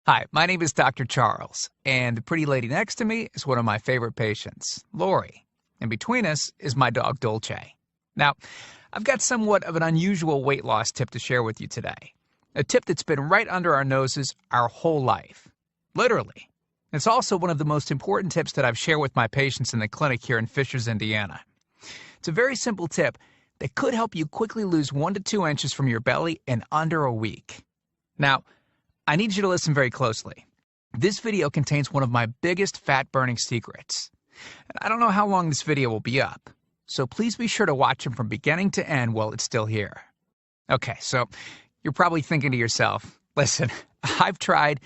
Hi, my name is Dr. Charles, and the pretty lady next to me is one of my favorite patients, Lori. And between us is my dog, Dolce. Now, I've got somewhat of an unusual weight loss tip to share with you today. A tip that's been right under our noses our whole life. Literally. It's also one of the most important tips that I've shared with my patients in the clinic here in Fishers, Indiana. It's a very simple tip that could help you quickly lose 1 to 2 inches from your belly in under a week. Now, I need you to listen very closely. This video contains one of my biggest fat-burning secrets. And I don't know how long this video will be up, so please be sure to watch it from beginning to end while it's still here. Okay, so you're probably thinking to yourself, listen, I've tried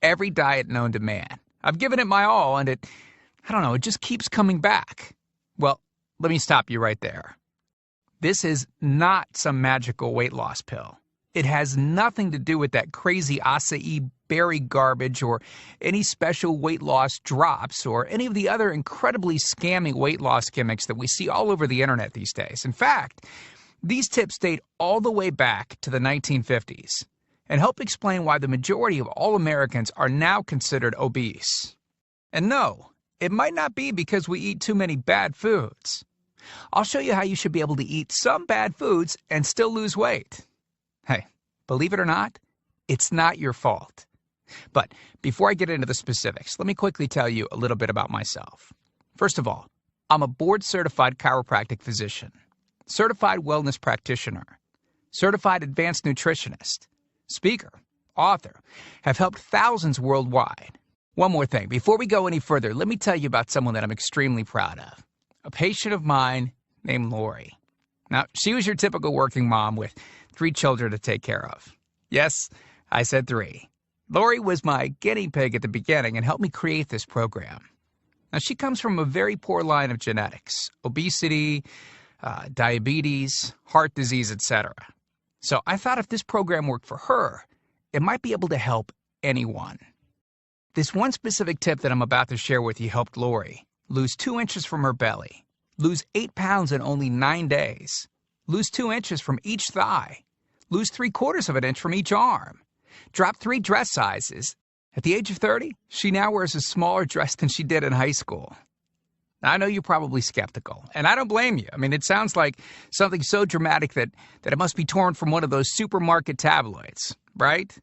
every diet known to man. I've given it my all, and it just keeps coming back. Well, let me stop you right there. This is not some magical weight loss pill. It has nothing to do with that crazy acai berry garbage or any special weight loss drops or any of the other incredibly scammy weight loss gimmicks that we see all over the internet these days. In fact, these tips date all the way back to the 1950s and help explain why the majority of all Americans are now considered obese. And no, it might not be because we eat too many bad foods. I'll show you how you should be able to eat some bad foods and still lose weight. Hey, believe it or not, it's not your fault. But before I get into the specifics, let me quickly tell you a little bit about myself. First of all, I'm a board-certified chiropractic physician, certified wellness practitioner, certified advanced nutritionist, speaker, author, have helped thousands worldwide. One more thing, before we go any further, let me tell you about someone that I'm extremely proud of, a patient of mine named Lori. Now, she was your typical working mom with 3 children to take care of. Yes, I said 3. Lori was my guinea pig at the beginning and helped me create this program. Now, she comes from a very poor line of genetics, obesity, diabetes, heart disease, etc. So I thought if this program worked for her, it might be able to help anyone. This one specific tip that I'm about to share with you helped Lori lose 2 inches from her belly, lose 8 pounds in only 9 days, lose 2 inches from each thigh, lose 3/4 of an inch from each arm, drop 3 dress sizes. At the age of 30, she now wears a smaller dress than she did in high school. Now, I know you're probably skeptical, and I don't blame you. I mean, it sounds like something so dramatic that it must be torn from one of those supermarket tabloids, right?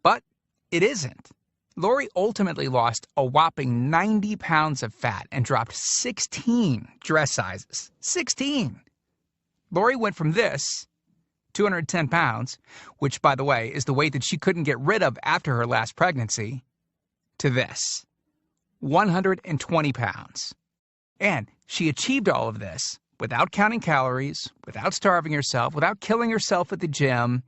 But it isn't. Lori ultimately lost a whopping 90 pounds of fat and dropped 16 dress sizes. 16! Lori went from this, 210 pounds, which, by the way, is the weight that she couldn't get rid of after her last pregnancy, to this, 120 pounds. And she achieved all of this without counting calories, without starving herself, without killing herself at the gym,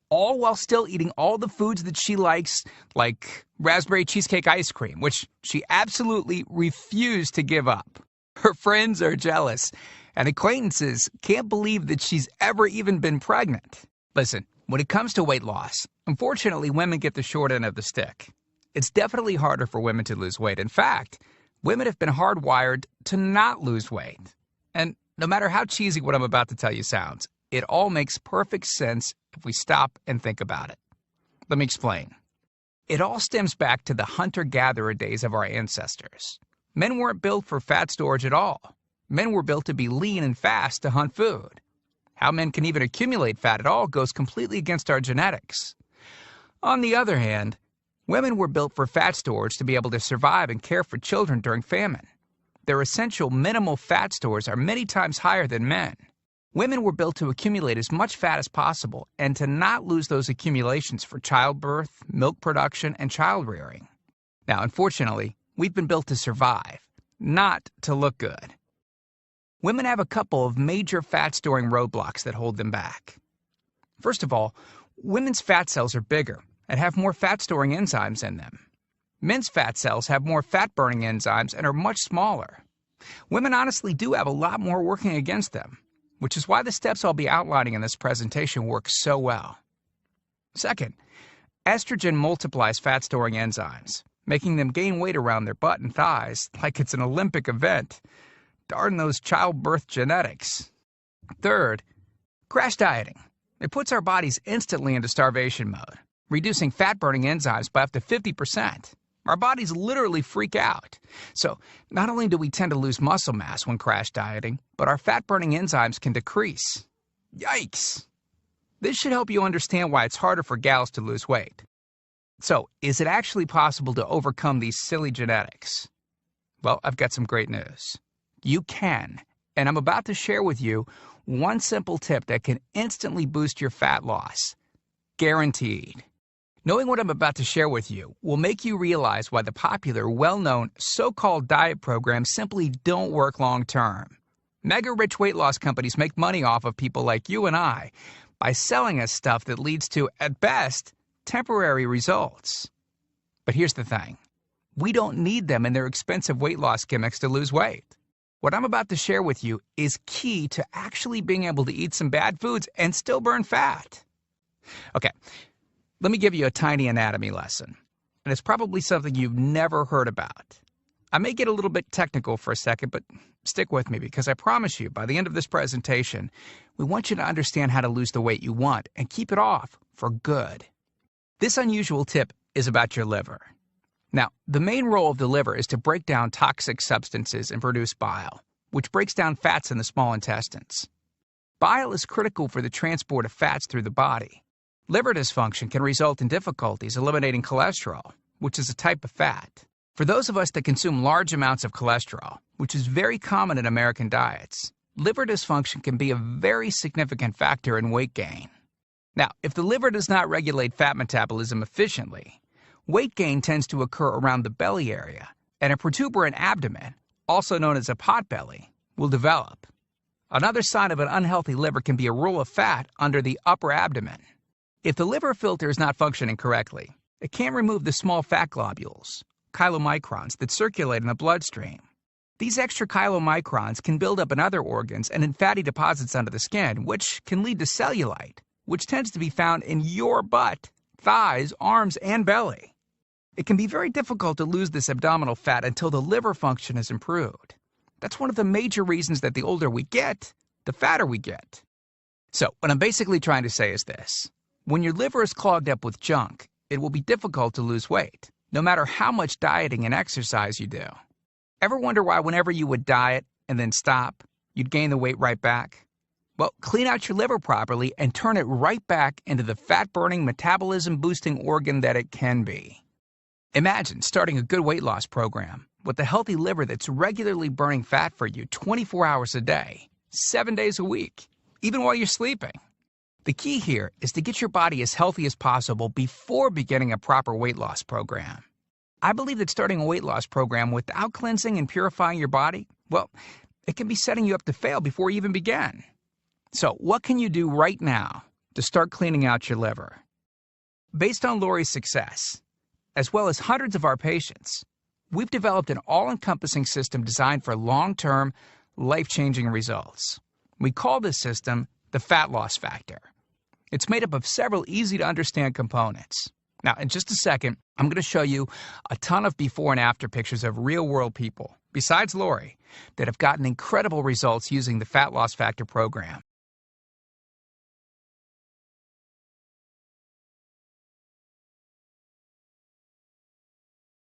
all while still eating all the foods that she likes, like raspberry cheesecake ice cream, which she absolutely refused to give up. Her friends are jealous, and acquaintances can't believe that she's ever even been pregnant. Listen, when it comes to weight loss, unfortunately, women get the short end of the stick. It's definitely harder for women to lose weight. In fact, women have been hardwired to not lose weight. And no matter how cheesy what I'm about to tell you sounds, it all makes perfect sense if we stop and think about it. Let me explain. It all stems back to the hunter-gatherer days of our ancestors. Men weren't built for fat storage at all. Men were built to be lean and fast to hunt food. How men can even accumulate fat at all goes completely against our genetics. On the other hand, women were built for fat storage to be able to survive and care for children during famine. Their essential minimal fat stores are many times higher than men. Women were built to accumulate as much fat as possible and to not lose those accumulations for childbirth, milk production, and child rearing. Now, unfortunately, we've been built to survive, not to look good. Women have a couple of major fat-storing roadblocks that hold them back. First of all, women's fat cells are bigger and have more fat-storing enzymes in them. Men's fat cells have more fat-burning enzymes and are much smaller. Women honestly do have a lot more working against them, which is why the steps I'll be outlining in this presentation work so well. Second, estrogen multiplies fat-storing enzymes, making them gain weight around their butt and thighs like it's an Olympic event. Darn those childbirth genetics. Third, crash dieting. It puts our bodies instantly into starvation mode. reducing fat-burning enzymes by up to 50%. Our bodies literally freak out. So not only do we tend to lose muscle mass when crash dieting, but our fat-burning enzymes can decrease. Yikes! This should help you understand why it's harder for gals to lose weight. So, is it actually possible to overcome these silly genetics? Well, I've got some great news. You can, and I'm about to share with you one simple tip that can instantly boost your fat loss. Guaranteed. Knowing what I'm about to share with you will make you realize why the popular, well-known, so-called diet programs simply don't work long-term. Mega-rich weight loss companies make money off of people like you and I by selling us stuff that leads to, at best, temporary results. But here's the thing. We don't need them in their expensive weight loss gimmicks to lose weight. What I'm about to share with you is key to actually being able to eat some bad foods and still burn fat. Okay, let me give you a tiny anatomy lesson. And it's probably something you've never heard about. I may get a little bit technical for a second, but stick with me because I promise you, by the end of this presentation, we want you to understand how to lose the weight you want and keep it off for good. This unusual tip is about your liver. Now, the main role of the liver is to break down toxic substances and produce bile, which breaks down fats in the small intestines. Bile is critical for the transport of fats through the body. Liver dysfunction can result in difficulties eliminating cholesterol, which is a type of fat. For those of us that consume large amounts of cholesterol, which is very common in American diets, liver dysfunction can be a very significant factor in weight gain. Now, if the liver does not regulate fat metabolism efficiently, weight gain tends to occur around the belly area, and a protuberant abdomen, also known as a potbelly, will develop. Another sign of an unhealthy liver can be a roll of fat under the upper abdomen. If the liver filter is not functioning correctly, it can't remove the small fat globules, chylomicrons, that circulate in the bloodstream. These extra chylomicrons can build up in other organs and in fatty deposits under the skin, which can lead to cellulite, which tends to be found in your butt, thighs, arms, and belly. It can be very difficult to lose this abdominal fat until the liver function is improved. That's one of the major reasons that the older we get, the fatter we get. So, what I'm basically trying to say is this. When your liver is clogged up with junk, it will be difficult to lose weight, no matter how much dieting and exercise you do. Ever wonder why whenever you would diet and then stop, you'd gain the weight right back? Well, clean out your liver properly and turn it right back into the fat-burning, metabolism-boosting organ that it can be. Imagine starting a good weight loss program with a healthy liver that's regularly burning fat for you 24 hours a day, 7 days a week, even while you're sleeping. The key here is to get your body as healthy as possible before beginning a proper weight loss program. I believe that starting a weight loss program without cleansing and purifying your body, well, it can be setting you up to fail before you even begin. So, what can you do right now to start cleaning out your liver? Based on Lori's success, as well as hundreds of our patients, we've developed an all-encompassing system designed for long-term, life-changing results. We call this system the Fat Loss Factor. It's made up of several easy-to-understand components. Now, in just a second, I'm going to show you a ton of before and after pictures of real-world people, besides Lori, that have gotten incredible results using the Fat Loss Factor program.